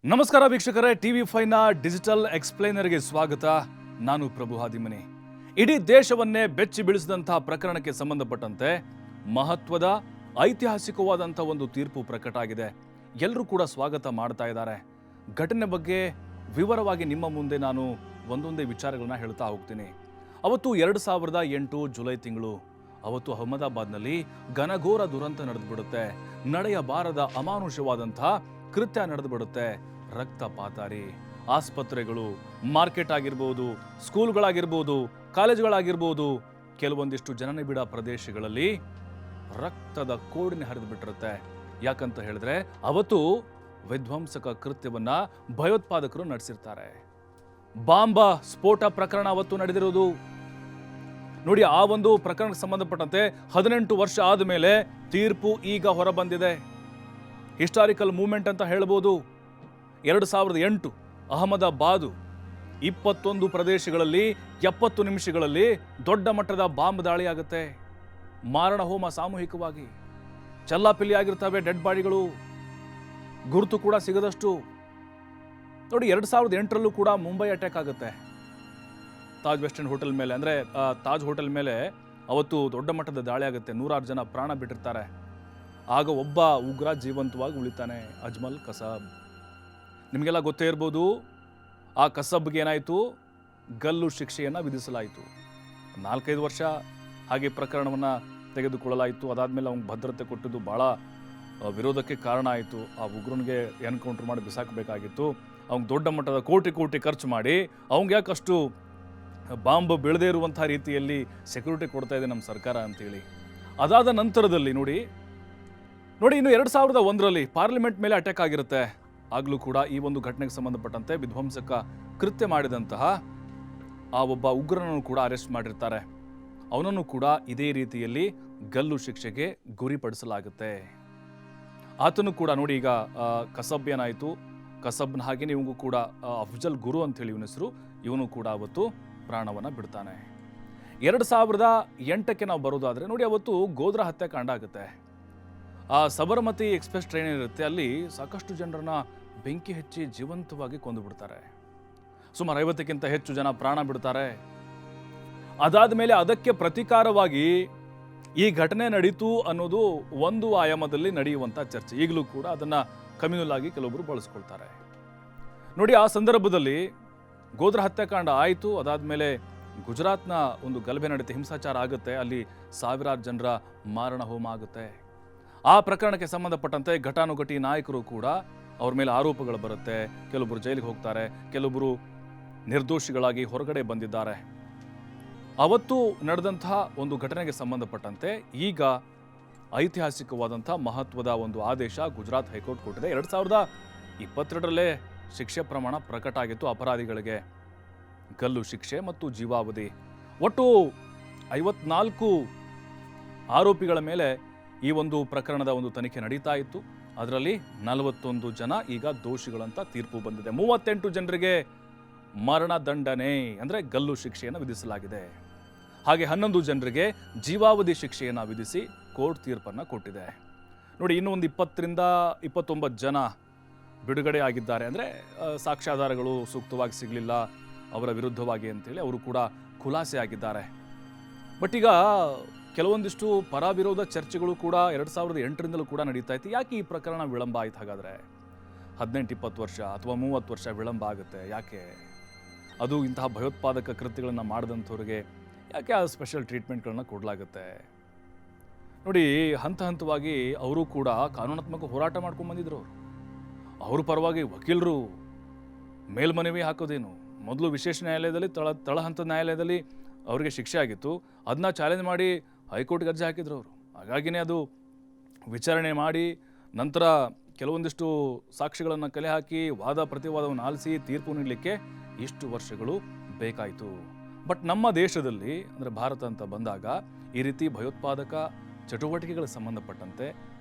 ನಮಸ್ಕಾರ ವೀಕ್ಷಕರೇ, TV5ನ ಡಿಜಿಟಲ್ ಎಕ್ಸ್ಪ್ಲೈನರ್ಗೆ ಸ್ವಾಗತ. ನಾನು ಪ್ರಭು ಹಾದಿಮನಿ. ಇಡೀ ದೇಶವನ್ನೇ ಬೆಚ್ಚಿ ಬೀಳಿಸಿದಂತಹ ಪ್ರಕರಣಕ್ಕೆ ಸಂಬಂಧಪಟ್ಟಂತೆ ಮಹತ್ವದ ಐತಿಹಾಸಿಕವಾದಂಥ ಒಂದು ತೀರ್ಪು ಪ್ರಕಟ ಆಗಿದೆ. ಎಲ್ಲರೂ ಕೂಡ ಸ್ವಾಗತ ಮಾಡ್ತಾ ಇದ್ದಾರೆ. ಘಟನೆ ಬಗ್ಗೆ ವಿವರವಾಗಿ ನಿಮ್ಮ ಮುಂದೆ ನಾನು ಒಂದೊಂದೇ ವಿಚಾರಗಳನ್ನ ಹೇಳ್ತಾ ಹೋಗ್ತೀನಿ. ಅವತ್ತು 2008 ಜುಲೈ ತಿಂಗಳು, ಅವತ್ತು ಅಹಮದಾಬಾದ್ನಲ್ಲಿ ಘನಘೋರ ದುರಂತ ನಡೆದುಬಿಡುತ್ತೆ. ನಡೆಯಬಾರದ ಅಮಾನುಷವಾದಂಥ ಕೃತ್ಯ ನಡೆದುಬಿಡುತ್ತೆ. ರಕ್ತಪಾತಾರಿ ಆಸ್ಪತ್ರೆಗಳು, ಮಾರ್ಕೆಟ್ ಆಗಿರ್ಬೋದು, ಸ್ಕೂಲ್ಗಳಾಗಿರ್ಬೋದು, ಕಾಲೇಜುಗಳಾಗಿರ್ಬೋದು, ಕೆಲವೊಂದಿಷ್ಟು ಜನನಿಬಿಡ ಪ್ರದೇಶಗಳಲ್ಲಿ ರಕ್ತದ ಕೋಡಿನ ಹರಿದು ಬಿಟ್ಟಿರುತ್ತೆ. ಯಾಕಂತ ಹೇಳಿದ್ರೆ ಅವತ್ತು ವಿಧ್ವಂಸಕ ಕೃತ್ಯವನ್ನ ಭಯೋತ್ಪಾದಕರು ನಡೆಸಿರ್ತಾರೆ. ಬಾಂಬ್ ಸ್ಫೋಟ ಪ್ರಕರಣ ಅವತ್ತು ನಡೆದಿರೋದು. ನೋಡಿ, ಆ ಒಂದು ಪ್ರಕರಣಕ್ಕೆ ಸಂಬಂಧಪಟ್ಟಂತೆ 18 ವರ್ಷ ಆದ ಮೇಲೆ ತೀರ್ಪು ಈಗ ಹೊರಬಂದಿದೆ. ಹಿಸ್ಟಾರಿಕಲ್ ಮೂವ್ಮೆಂಟ್ ಅಂತ ಹೇಳ್ಬೋದು. 2008 ಅಹಮದಾಬಾದು 21 ಪ್ರದೇಶಗಳಲ್ಲಿ 70 ನಿಮಿಷಗಳಲ್ಲಿ ದೊಡ್ಡ ಮಟ್ಟದ ಬಾಂಬ್ ದಾಳಿ ಆಗುತ್ತೆ. ಮಾರಣ ಹೋಮ ಸಾಮೂಹಿಕವಾಗಿ, ಚಲ್ಲಾಪಿಲ್ಲಿ ಆಗಿರ್ತವೆ ಡೆಡ್ ಬಾಡಿಗಳು, ಗುರುತು ಕೂಡ ಸಿಗದಷ್ಟು. ನೋಡಿ, 2008ರಲ್ಲೂ ಕೂಡ ಮುಂಬೈ ಅಟ್ಯಾಕ್ ಆಗುತ್ತೆ ತಾಜ್ ವೆಸ್ಟ್ ಎಂಡ್ ಹೋಟೆಲ್ ಮೇಲೆ. ಅಂದರೆ ತಾಜ್ ಹೋಟೆಲ್ ಮೇಲೆ ಅವತ್ತು ದೊಡ್ಡ ಮಟ್ಟದ ದಾಳಿ ಆಗುತ್ತೆ. 106 ಜನ ಪ್ರಾಣ ಬಿಟ್ಟಿರ್ತಾರೆ. ಆಗ ಒಬ್ಬ ಉಗ್ರ ಜೀವಂತವಾಗಿ ಉಳಿತಾನೆ, ಅಜ್ಮಲ್ ಕಸಬ್. ನಿಮಗೆಲ್ಲ ಗೊತ್ತೇ ಇರ್ಬೋದು, ಆ ಕಸಬ್ಗೆ ಏನಾಯಿತು, ಗಲ್ಲು ಶಿಕ್ಷೆಯನ್ನು ವಿಧಿಸಲಾಯಿತು. 4-5 ವರ್ಷ ಹಾಗೆ ಪ್ರಕರಣವನ್ನು ತೆಗೆದುಕೊಳ್ಳಲಾಯಿತು. ಅದಾದಮೇಲೆ ಅವ್ನಿಗೆ ಭದ್ರತೆ ಕೊಟ್ಟಿದ್ದು ಭಾಳ ವಿರೋಧಕ್ಕೆ ಕಾರಣ ಆಯಿತು. ಆ ಉಗ್ರನಿಗೆ ಎನ್ಕೌಂಟ್ರ್ ಮಾಡಿ ಬಿಸಾಕಬೇಕಾಗಿತ್ತು. ಅವ್ನಿಗೆ ದೊಡ್ಡ ಮಟ್ಟದ ಕೋಟಿ ಖರ್ಚು ಮಾಡಿ ಅವ್ನಿಗೆ ಯಾಕಷ್ಟು ಬಾಂಬ್ ಬೀಳದೇ ಇರುವಂಥ ರೀತಿಯಲ್ಲಿ ಸೆಕ್ಯೂರಿಟಿ ಕೊಡ್ತಾ ಇದೆ ನಮ್ಮ ಸರ್ಕಾರ ಅಂತೇಳಿ. ಅದಾದ ನಂತರದಲ್ಲಿ ನೋಡಿ, ಇನ್ನು 2001ರಲ್ಲಿ ಪಾರ್ಲಿಮೆಂಟ್ ಮೇಲೆ ಅಟ್ಯಾಕ್ ಆಗಿರುತ್ತೆ. ಆಗಲೂ ಕೂಡ ಈ ಒಂದು ಘಟನೆಗೆ ಸಂಬಂಧಪಟ್ಟಂತೆ ವಿಧ್ವಂಸಕ ಕೃತ್ಯ ಮಾಡಿದಂತಹ ಆ ಒಬ್ಬ ಉಗ್ರನನ್ನು ಕೂಡ ಅರೆಸ್ಟ್ ಮಾಡಿರ್ತಾರೆ. ಅವನನ್ನು ಕೂಡ ಇದೇ ರೀತಿಯಲ್ಲಿ ಗಲ್ಲು ಶಿಕ್ಷೆಗೆ ಗುರಿಪಡಿಸಲಾಗುತ್ತೆ. ಆತನು ಕೂಡ ನೋಡಿ, ಈಗ ಕಸಬ್ ಏನಾಯಿತು, ಕಸಬ್ನ ಹಾಗೆ ಇವನಿಗೂ ಕೂಡ ಅಫ್ಜಲ್ ಗುರು ಅಂತೇಳಿ ಇವನ ಹೆಸರು, ಇವನು ಕೂಡ ಅವತ್ತು ಪ್ರಾಣವನ್ನು ಬಿಡ್ತಾನೆ. 2008ಕ್ಕೆ ನಾವು ಬರೋದಾದರೆ ನೋಡಿ, ಅವತ್ತು ಗೋಧ್ರಾ ಹತ್ಯಾಕಾಂಡ ಆಗುತ್ತೆ. ಆ ಸಬರಮತಿ ಎಕ್ಸ್ಪ್ರೆಸ್ ಟ್ರೈನ್ ಏನಿರುತ್ತೆ, ಅಲ್ಲಿ ಸಾಕಷ್ಟು ಜನರನ್ನ ಬೆಂಕಿ ಹಚ್ಚಿ ಜೀವಂತವಾಗಿ ಕೊಂದು ಬಿಡ್ತಾರೆ. ಸುಮಾರು 50ಕ್ಕಿಂತ ಹೆಚ್ಚು ಜನ ಪ್ರಾಣ ಬಿಡ್ತಾರೆ. ಅದಾದ ಮೇಲೆ ಅದಕ್ಕೆ ಪ್ರತೀಕಾರವಾಗಿ ಈ ಘಟನೆ ನಡೀತು ಅನ್ನೋದು ಒಂದು ಆಯಾಮದಲ್ಲಿ ನಡೆಯುವಂಥ ಚರ್ಚೆ. ಈಗಲೂ ಕೂಡ ಅದನ್ನು ಕಮ್ಯುನಲ್ ಆಗಿ ಕೆಲವೊಬ್ಬರು ಬಳಸ್ಕೊಳ್ತಾರೆ. ನೋಡಿ, ಆ ಸಂದರ್ಭದಲ್ಲಿ ಗೋಧ್ರಾ ಹತ್ಯಾಕಾಂಡ ಆಯಿತು. ಅದಾದಮೇಲೆ ಗುಜರಾತ್ನ ಒಂದು ಗಲಭೆ ನಡೀತೆ, ಹಿಂಸಾಚಾರ ಆಗುತ್ತೆ. ಅಲ್ಲಿ ಸಾವಿರಾರು ಜನರ ಮಾರಣ ಹೋಮ ಆಗುತ್ತೆ. ಆ ಪ್ರಕರಣಕ್ಕೆ ಸಂಬಂಧಪಟ್ಟಂತೆ ಘಟಾನುಘಟಿ ನಾಯಕರು ಕೂಡ ಅವ್ರ ಮೇಲೆ ಆರೋಪಗಳು ಬರುತ್ತೆ. ಕೆಲವೊಬ್ಬರು ಜೈಲಿಗೆ ಹೋಗ್ತಾರೆ, ಕೆಲವೊಬ್ಬರು ನಿರ್ದೋಷಿಗಳಾಗಿ ಹೊರಗಡೆ ಬಂದಿದ್ದಾರೆ. ಅವತ್ತು ನಡೆದಂತಹ ಒಂದು ಘಟನೆಗೆ ಸಂಬಂಧಪಟ್ಟಂತೆ ಈಗ ಐತಿಹಾಸಿಕವಾದಂಥ ಮಹತ್ವದ ಒಂದು ಆದೇಶ ಗುಜರಾತ್ ಹೈಕೋರ್ಟ್ ಕೊಟ್ಟಿದೆ. 2022ರಲ್ಲೇ ಶಿಕ್ಷೆ ಪ್ರಮಾಣ ಪ್ರಕಟ ಆಗಿತ್ತು ಅಪರಾಧಿಗಳಿಗೆ. ಗಲ್ಲು ಶಿಕ್ಷೆ ಮತ್ತು ಜೀವಾವಧಿ. ಒಟ್ಟು 54 ಆರೋಪಿಗಳ ಮೇಲೆ ಈ ಒಂದು ಪ್ರಕರಣದ ಒಂದು ತನಿಖೆ ನಡೀತಾ ಇತ್ತು. ಅದರಲ್ಲಿ 41 ಜನ ಈಗ ದೋಷಿಗಳಂತ ತೀರ್ಪು ಬಂದಿದೆ. 38 ಜನರಿಗೆ ಮರಣ ದಂಡನೆ ಅಂದರೆ ಗಲ್ಲು ಶಿಕ್ಷೆಯನ್ನು ವಿಧಿಸಲಾಗಿದೆ. ಹಾಗೆ 11 ಜನರಿಗೆ ಜೀವಾವಧಿ ಶಿಕ್ಷೆಯನ್ನು ವಿಧಿಸಿ ಕೋರ್ಟ್ ತೀರ್ಪನ್ನು ಕೊಟ್ಟಿದೆ. ನೋಡಿ, ಇನ್ನೂ ಒಂದು 20ರಿಂದ 29 ಜನ ಬಿಡುಗಡೆ ಆಗಿದ್ದಾರೆ. ಅಂದರೆ ಸಾಕ್ಷ್ಯಾಧಾರಗಳು ಸೂಕ್ತವಾಗಿ ಸಿಗಲಿಲ್ಲ ಅವರ ವಿರುದ್ಧವಾಗಿ ಅಂತೇಳಿ ಅವರು ಕೂಡ ಖುಲಾಸೆ ಆಗಿದ್ದಾರೆ. ಬಟ್ ಈಗ ಕೆಲವೊಂದಿಷ್ಟು ಪರ ವಿರೋಧ ಚರ್ಚೆಗಳು ಕೂಡ 2008ರಿಂದಲೂ ಕೂಡ ನಡೀತಾ ಇತ್ತು. ಯಾಕೆ ಈ ಪ್ರಕರಣ ವಿಳಂಬ ಆಯ್ತು? ಹಾಗಾದರೆ 18-20 ವರ್ಷ ಅಥವಾ 30 ವರ್ಷ ವಿಳಂಬ ಆಗುತ್ತೆ ಯಾಕೆ? ಅದು ಇಂತಹ ಭಯೋತ್ಪಾದಕ ಕೃತ್ಯಗಳನ್ನು ಮಾಡಿದಂಥವ್ರಿಗೆ ಯಾಕೆ ಆ ಸ್ಪೆಷಲ್ ಟ್ರೀಟ್ಮೆಂಟ್ಗಳನ್ನ ಕೊಡಲಾಗುತ್ತೆ? ನೋಡಿ, ಹಂತ ಹಂತವಾಗಿ ಅವರು ಕೂಡ ಕಾನೂನಾತ್ಮಕ ಹೋರಾಟ ಮಾಡ್ಕೊಂಡು ಬಂದಿದ್ರು. ಅವ್ರ ಪರವಾಗಿ ವಕೀಲರು ಮೇಲ್ಮನವಿ ಹಾಕೋದೇನು, ಮೊದಲು ವಿಶೇಷ ನ್ಯಾಯಾಲಯದಲ್ಲಿ ತಳಹಂತದ ನ್ಯಾಯಾಲಯದಲ್ಲಿ ಅವರಿಗೆ ಶಿಕ್ಷೆ ಆಗಿತ್ತು. ಅದನ್ನ ಚಾಲೆಂಜ್ ಮಾಡಿ ಹೈಕೋರ್ಟ್ಗೆ ಅರ್ಜಿ ಹಾಕಿದ್ರು ಅವರು. ಹಾಗಾಗಿನೇ ಅದು ವಿಚಾರಣೆ ಮಾಡಿ ನಂತರ ಕೆಲವೊಂದಿಷ್ಟು ಸಾಕ್ಷಿಗಳನ್ನು ಕಲೆ ಹಾಕಿ ವಾದ ಪ್ರತಿವಾದವನ್ನು ಆಲಿಸಿ ತೀರ್ಪು ನೀಡಲಿಕ್ಕೆ ಇಷ್ಟು ವರ್ಷಗಳು ಬೇಕಾಯಿತು. ಬಟ್ ನಮ್ಮ ದೇಶದಲ್ಲಿ ಅಂದರೆ ಭಾರತ ಅಂತ ಬಂದಾಗ ಈ ರೀತಿ ಭಯೋತ್ಪಾದಕ ಚಟುವಟಿಕೆಗಳಿಗೆ ಸಂಬಂಧಪಟ್ಟಂತೆ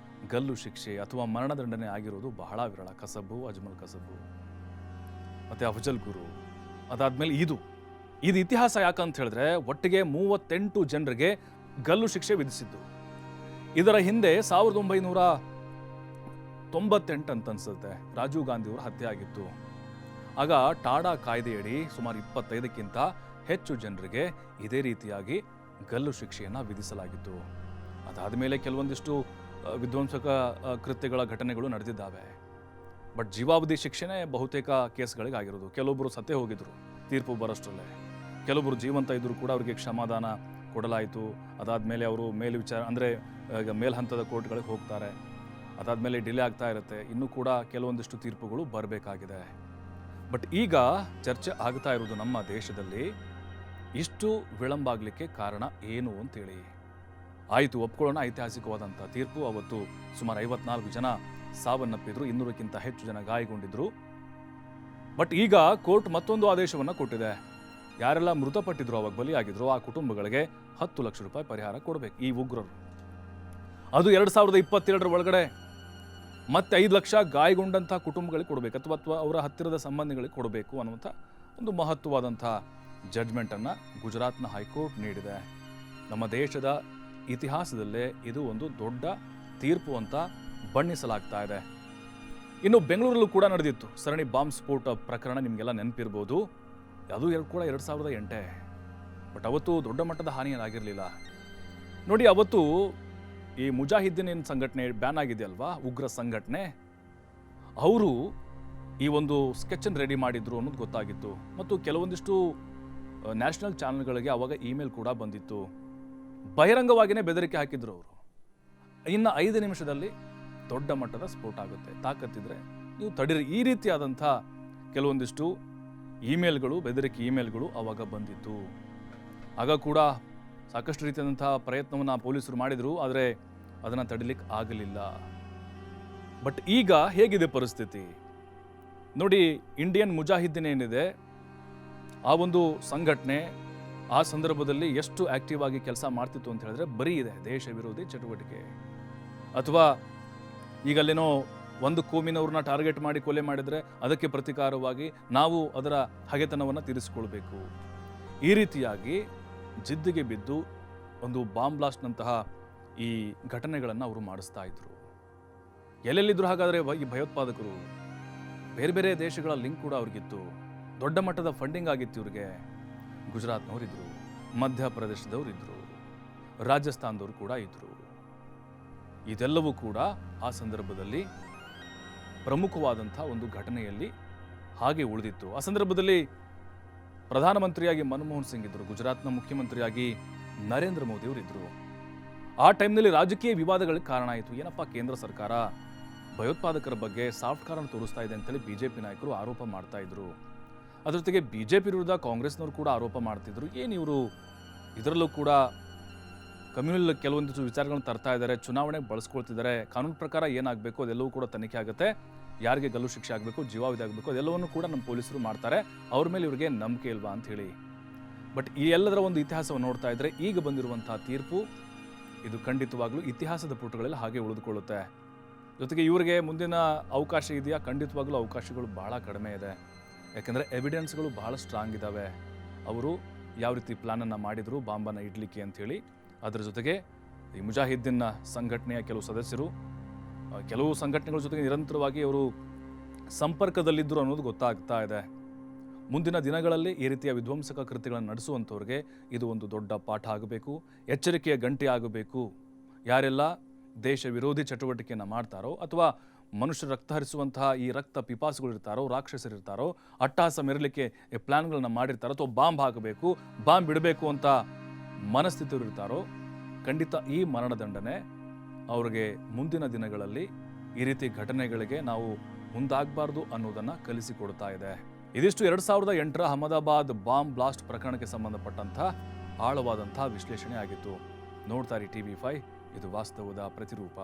ಗಲ್ಲು ಶಿಕ್ಷೆ ಅಥವಾ ಮರಣದಂಡನೆ ಆಗಿರೋದು ಬಹಳ ವಿರಳ. ಕಸಬು, ಅಜ್ಮಲ್ ಕಸಬು ಮತ್ತು ಅಫ್ಜಲ್ ಗುರು. ಅದಾದಮೇಲೆ ಇದು ಇತಿಹಾಸ ಯಾಕಂತ ಹೇಳಿದ್ರೆ ಒಟ್ಟಿಗೆ 38 ಜನರಿಗೆ ಗಲ್ಲು ಶಿಕ್ಷೆ ವಿಧಿಸಿದ್ದು. ಇದರ ಹಿಂದೆ 98 ಅಂತ ಅನ್ಸುತ್ತೆ ರಾಜೀವ್ ಗಾಂಧಿ ಅವರ ಹತ್ಯೆ ಆಗಿತ್ತು. ಆಗ ಟಾಡಾ ಕಾಯ್ದೆಯಡಿ ಸುಮಾರು 25ಕ್ಕಿಂತ ಹೆಚ್ಚು ಜನರಿಗೆ ಇದೇ ರೀತಿಯಾಗಿ ಗಲ್ಲು ಶಿಕ್ಷೆಯನ್ನು ವಿಧಿಸಲಾಗಿತ್ತು. ಅದಾದ ಮೇಲೆ ಕೆಲವೊಂದಿಷ್ಟು ವಿಧ್ವಂಸಕ ಕೃತ್ಯಗಳ ಘಟನೆಗಳು ನಡೆದಿದ್ದಾವೆ. ಬಟ್ ಜೀವಾವಧಿ ಶಿಕ್ಷೆನೇ ಬಹುತೇಕ ಕೇಸ್ಗಳಿಗೆ ಆಗಿರೋದು. ಕೆಲವೊಬ್ಬರು ಸತ್ತೇ ಹೋಗಿದ್ರು ತೀರ್ಪು ಬರೋಷ್ಟರಲ್ಲೇ, ಕೆಲವೊಬ್ಬರು ಜೀವಂತ ಇದ್ದರೂ ಕೂಡ ಅವರಿಗೆ ಕ್ಷಮಾದಾನ ಕೊಡಲಾಯಿತು. ಅದಾದಮೇಲೆ ಅವರು ಈಗ ಮೇಲ್ಹಂತದ ಕೋರ್ಟ್ಗಳಿಗೆ ಹೋಗ್ತಾರೆ. ಅದಾದಮೇಲೆ ಡಿಲೇ ಆಗ್ತಾ ಇರುತ್ತೆ. ಇನ್ನೂ ಕೂಡ ಕೆಲವೊಂದಿಷ್ಟು ತೀರ್ಪುಗಳು ಬರಬೇಕಾಗಿದೆ. ಬಟ್ ಈಗ ಚರ್ಚೆ ಆಗ್ತಾ ಇರೋದು ನಮ್ಮ ದೇಶದಲ್ಲಿ ಇಷ್ಟು ವಿಳಂಬ ಆಗಲಿಕ್ಕೆ ಕಾರಣ ಏನು ಅಂತೇಳಿ. ಆಯಿತು, ಒಪ್ಕೊಳ್ಳೋಣ, ಐತಿಹಾಸಿಕವಾದಂಥ ತೀರ್ಪು. ಅವತ್ತು ಸುಮಾರು 54 ಜನ ಸಾವನ್ನಪ್ಪಿದ್ರು, 200ಕ್ಕಿಂತ ಹೆಚ್ಚು ಜನ ಗಾಯಗೊಂಡಿದ್ರು. ಬಟ್ ಈಗ ಕೋರ್ಟ್ ಮತ್ತೊಂದು ಆದೇಶವನ್ನು ಕೊಟ್ಟಿದೆ. ಯಾರೆಲ್ಲ ಮೃತಪಟ್ಟಿದ್ರು, ಅವಾಗ ಬಲಿಯಾಗಿದ್ರು, ಆ ಕುಟುಂಬಗಳಿಗೆ 10 ಲಕ್ಷ ರೂಪಾಯಿ ಪರಿಹಾರ ಕೊಡಬೇಕು ಈ ಉಗ್ರರು. ಅದು 2022 ಒಳಗಡೆ ಮತ್ತೆ 5 ಲಕ್ಷ ಗಾಯಗೊಂಡಂಥ ಕುಟುಂಬಗಳಿಗೆ ಕೊಡಬೇಕು, ಅಥವಾ ಅವರ ಹತ್ತಿರದ ಸಂಬಂಧಿಗಳಿಗೆ ಕೊಡಬೇಕು ಅನ್ನುವಂಥ ಒಂದು ಮಹತ್ವವಾದಂಥ ಜಡ್ಜ್ಮೆಂಟನ್ನು ಗುಜರಾತ್ನ ಹೈಕೋರ್ಟ್ ನೀಡಿದೆ. ನಮ್ಮ ದೇಶದ ಇತಿಹಾಸದಲ್ಲೇ ಇದು ಒಂದು ದೊಡ್ಡ ತೀರ್ಪು ಅಂತ ಬಣ್ಣಿಸಲಾಗ್ತಾ ಇದೆ. ಇನ್ನು ಬೆಂಗಳೂರಲ್ಲೂ ಕೂಡ ನಡೆದಿತ್ತು ಸರಣಿ ಬಾಂಬ್ ಸ್ಫೋಟ ಪ್ರಕರಣ, ನಿಮಗೆಲ್ಲ ನೆನಪಿರ್ಬೋದು. ಅದು ಕೂಡ 2008. ಬಟ್ ಅವತ್ತು ದೊಡ್ಡ ಮಟ್ಟದ ಹಾನಿ ಏನಾಗಿರಲಿಲ್ಲ. ನೋಡಿ, ಅವತ್ತು ಈ ಮುಜಾಹಿದ್ದೀನ್ ಸಂಘಟನೆ ಬ್ಯಾನ್ ಆಗಿದೆಯಲ್ವಾ, ಉಗ್ರ ಸಂಘಟನೆ, ಅವರು ಈ ಒಂದು ಸ್ಕೆಚನ್ನು ರೆಡಿ ಮಾಡಿದ್ರು ಅನ್ನೋದು ಗೊತ್ತಾಗಿತ್ತು. ಮತ್ತು ಕೆಲವೊಂದಿಷ್ಟು ನ್ಯಾಷನಲ್ ಚಾನೆಲ್ಗಳಿಗೆ ಅವಾಗ ಇಮೇಲ್ ಕೂಡ ಬಂದಿತ್ತು. ಬಹಿರಂಗವಾಗಿಯೇ ಬೆದರಿಕೆ ಹಾಕಿದ್ರು ಅವರು. ಇನ್ನು 5 ನಿಮಿಷದಲ್ಲಿ ದೊಡ್ಡ ಮಟ್ಟದ ಸ್ಫೋಟ ಆಗುತ್ತೆ, ತಾಕತ್ತಿದ್ರೆ ನೀವು ತಡೀರಿ. ಈ ರೀತಿಯಾದಂಥ ಕೆಲವೊಂದಿಷ್ಟು ಇಮೇಲ್ಗಳು, ಬೆದರಿಕೆ ಇಮೇಲ್ಗಳು ಅವಾಗ ಬಂದಿತ್ತು. ಆಗ ಕೂಡ ಸಾಕಷ್ಟು ರೀತಿಯಾದಂಥ ಪ್ರಯತ್ನವನ್ನು ಪೊಲೀಸರು ಮಾಡಿದರು, ಆದರೆ ಅದನ್ನು ತಡಿಲಿಕ್ಕೆ ಆಗಲಿಲ್ಲ. ಬಟ್ ಈಗ ಹೇಗಿದೆ ಪರಿಸ್ಥಿತಿ ನೋಡಿ. ಇಂಡಿಯನ್ ಮುಜಾಹಿದ್ದೀನ್ ಏನಿದೆ, ಆ ಒಂದು ಸಂಘಟನೆ ಆ ಸಂದರ್ಭದಲ್ಲಿ ಎಷ್ಟು ಆಕ್ಟಿವ್ ಆಗಿ ಕೆಲಸ ಮಾಡ್ತಿತ್ತು ಅಂತ ಹೇಳಿದ್ರೆ ಬರೀ ಇದೆ ದೇಶ ವಿರೋಧಿ ಚಟುವಟಿಕೆ. ಅಥವಾ ಈಗಲ್ಲೇನೋ ಒಂದು ಕೋಮಿನವ್ರನ್ನ ಟಾರ್ಗೆಟ್ ಮಾಡಿ ಕೊಲೆ ಮಾಡಿದರೆ ಅದಕ್ಕೆ ಪ್ರತಿಕಾರವಾಗಿ ನಾವು ಅದರ ಹಗೆತನವನ್ನು ತೀರಿಸಿಕೊಳ್ಬೇಕು. ಈ ರೀತಿಯಾಗಿ ಜಿದ್ದಿಗೆ ಬಿದ್ದು ಒಂದು ಬಾಂಬ್ ಬ್ಲಾಸ್ಟ್ನಂತಹ ಈ ಘಟನೆಗಳನ್ನು ಅವರು ಮಾಡಿಸ್ತಾ ಇದ್ರು. ಎಲ್ಲೆಲ್ಲಿದ್ರು ಹಾಗಾದರೆ ಈ ಭಯೋತ್ಪಾದಕರು? ಬೇರೆ ಬೇರೆ ದೇಶಗಳ ಲಿಂಕ್ ಕೂಡ ಅವ್ರಿಗಿತ್ತು. ದೊಡ್ಡ ಮಟ್ಟದ ಫಂಡಿಂಗ್ ಆಗಿತ್ತು ಇವ್ರಿಗೆ. ಗುಜರಾತ್ನವರಿದ್ದರು, ಮಧ್ಯಪ್ರದೇಶದವರಿದ್ದರು, ರಾಜಸ್ಥಾನದವರು ಕೂಡ ಇದ್ದರು. ಇದೆಲ್ಲವೂ ಕೂಡ ಆ ಸಂದರ್ಭದಲ್ಲಿ ಪ್ರಮುಖವಾದಂಥ ಒಂದು ಘಟನೆಯಲ್ಲಿ ಹಾಗೆ ಉಳಿದಿತ್ತು. ಆ ಸಂದರ್ಭದಲ್ಲಿ ಪ್ರಧಾನಮಂತ್ರಿಯಾಗಿ ಮನಮೋಹನ್ ಸಿಂಗ್ ಇದ್ದರು, ಗುಜರಾತ್ನ ಮುಖ್ಯಮಂತ್ರಿಯಾಗಿ ನರೇಂದ್ರ ಮೋದಿ ಅವರಿದ್ದರು. ಆ ಟೈಮ್ನಲ್ಲಿ ರಾಜಕೀಯ ವಿವಾದಗಳಿಗೆ ಕಾರಣ ಆಯಿತು. ಏನಪ್ಪ, ಕೇಂದ್ರ ಸರ್ಕಾರ ಭಯೋತ್ಪಾದಕರ ಬಗ್ಗೆ ಸಾಫ್ಟ್ ಕಾರ್ನ್ ತೋರಿಸ್ತಾ ಇದೆ ಅಂತೇಳಿ ಬಿಜೆಪಿ ನಾಯಕರು ಆರೋಪ ಮಾಡ್ತಾ ಇದ್ರು. ಅದ್ರ ಜೊತೆಗೆ ಬಿಜೆಪಿ ವಿರುದ್ಧ ಕಾಂಗ್ರೆಸ್ನವರು ಕೂಡ ಆರೋಪ ಮಾಡ್ತಿದ್ರು. ಏನಿವರು ಇದರಲ್ಲೂ ಕೂಡ ಕಮ್ಯುನಲ್ ಕೆಲವೊಂದಿಷ್ಟು ವಿಚಾರಗಳನ್ನು ತರ್ತಾ ಇದ್ದಾರೆ, ಚುನಾವಣೆಗೆ ಬಳಸ್ಕೊಳ್ತಿದ್ದಾರೆ, ಕಾನೂನು ಪ್ರಕಾರ ಏನಾಗಬೇಕು ಅದೆಲ್ಲವೂ ಕೂಡ ತನಿಖೆ ಆಗುತ್ತೆ, ಯಾರಿಗೆ ಗಲ್ಲು ಶಿಕ್ಷೆ ಆಗಬೇಕು, ಜೀವಾವಧಿ ಆಗಬೇಕು, ಅದೆಲ್ಲವನ್ನು ಕೂಡ ನಮ್ಮ ಪೊಲೀಸರು ಮಾಡ್ತಾರೆ, ಅವ್ರ ಮೇಲೆ ಇವರಿಗೆ ನಂಬಿಕೆ ಇಲ್ವಾ ಅಂತ ಹೇಳಿ. ಬಟ್ ಈ ಎಲ್ಲದರ ಒಂದು ಇತಿಹಾಸವನ್ನು ನೋಡ್ತಾ ಇದ್ರೆ ಈಗ ಬಂದಿರುವಂತಹ ತೀರ್ಪು ಇದು ಖಂಡಿತವಾಗ್ಲೂ ಇತಿಹಾಸದ ಪುಟಗಳಲ್ಲಿ ಹಾಗೆ ಉಳಿದುಕೊಳ್ಳುತ್ತೆ. ಜೊತೆಗೆ ಇವರಿಗೆ ಮುಂದಿನ ಅವಕಾಶ ಇದೆಯಾ? ಖಂಡಿತವಾಗ್ಲೂ ಅವಕಾಶಗಳು ಬಹಳ ಕಡಿಮೆ ಇದೆ. ಯಾಕಂದರೆ ಎವಿಡೆನ್ಸ್ಗಳು ಬಹಳ ಸ್ಟ್ರಾಂಗ್ ಇದ್ದಾವೆ. ಅವರು ಯಾವ ರೀತಿ ಪ್ಲಾನನ್ನು ಮಾಡಿದರು ಬಾಂಬನ್ನು ಇಡ್ಲಿಕ್ಕೆ ಅಂಥೇಳಿ. ಅದರ ಜೊತೆಗೆ ಈ ಮುಜಾಹಿದ್ದೀನ್ ಸಂಘಟನೆಯ ಕೆಲವು ಸದಸ್ಯರು ಕೆಲವು ಸಂಘಟನೆಗಳ ಜೊತೆಗೆ ನಿರಂತರವಾಗಿ ಅವರು ಸಂಪರ್ಕದಲ್ಲಿದ್ದರು ಅನ್ನೋದು ಗೊತ್ತಾಗ್ತಾ ಇದೆ. ಮುಂದಿನ ದಿನಗಳಲ್ಲಿ ಈ ರೀತಿಯ ವಿಧ್ವಂಸಕ ಕೃತ್ಯಗಳನ್ನು ನಡೆಸುವಂಥವ್ರಿಗೆ ಇದು ಒಂದು ದೊಡ್ಡ ಪಾಠ ಆಗಬೇಕು, ಎಚ್ಚರಿಕೆಯ ಗಂಟೆ ಆಗಬೇಕು. ಯಾರೆಲ್ಲ ದೇಶ ವಿರೋಧಿ ಚಟುವಟಿಕೆಯನ್ನು ಮಾಡ್ತಾರೋ ಅಥವಾ ಮನುಷ್ಯ ರಕ್ತ ಹರಿಸುವಂತಹ ಈ ರಕ್ತ ಪಿಪಾಸುಗಳಿರ್ತಾರೋ, ರಾಕ್ಷಸರಿರ್ತಾರೋ, ಅಟ್ಟಹಾಸ ಮೆರಲಿಕ್ಕೆ ಪ್ಲಾನ್ಗಳನ್ನ ಮಾಡಿರ್ತಾರೋ, ಅಥವಾ ಬಾಂಬ್ ಹಾಕಬೇಕು, ಬಾಂಬ್ ಬಿಡಬೇಕು ಅಂತ ಮನಸ್ಥಿತಿಯವರು ಇರ್ತಾರೋ, ಖಂಡಿತ ಈ ಮರಣದಂಡನೆ ಅವ್ರಿಗೆ ಮುಂದಿನ ದಿನಗಳಲ್ಲಿ ಈ ರೀತಿ ಘಟನೆಗಳಿಗೆ ನಾವು ಮುಂದಾಗಬಾರ್ದು ಅನ್ನೋದನ್ನು ಕಲಿಸಿಕೊಡ್ತಾ ಇದೆ. ಇದಿಷ್ಟು 2008ರ ಅಹಮದಾಬಾದ್ ಬಾಂಬ್ ಬ್ಲಾಸ್ಟ್ ಪ್ರಕರಣಕ್ಕೆ ಸಂಬಂಧಪಟ್ಟಂಥ ಆಳವಾದಂಥ ವಿಶ್ಲೇಷಣೆ ಆಗಿತ್ತು. ನೋಡ್ತಾ ಇರಿ TV5, ಇದು ವಾಸ್ತವದ ಪ್ರತಿರೂಪ.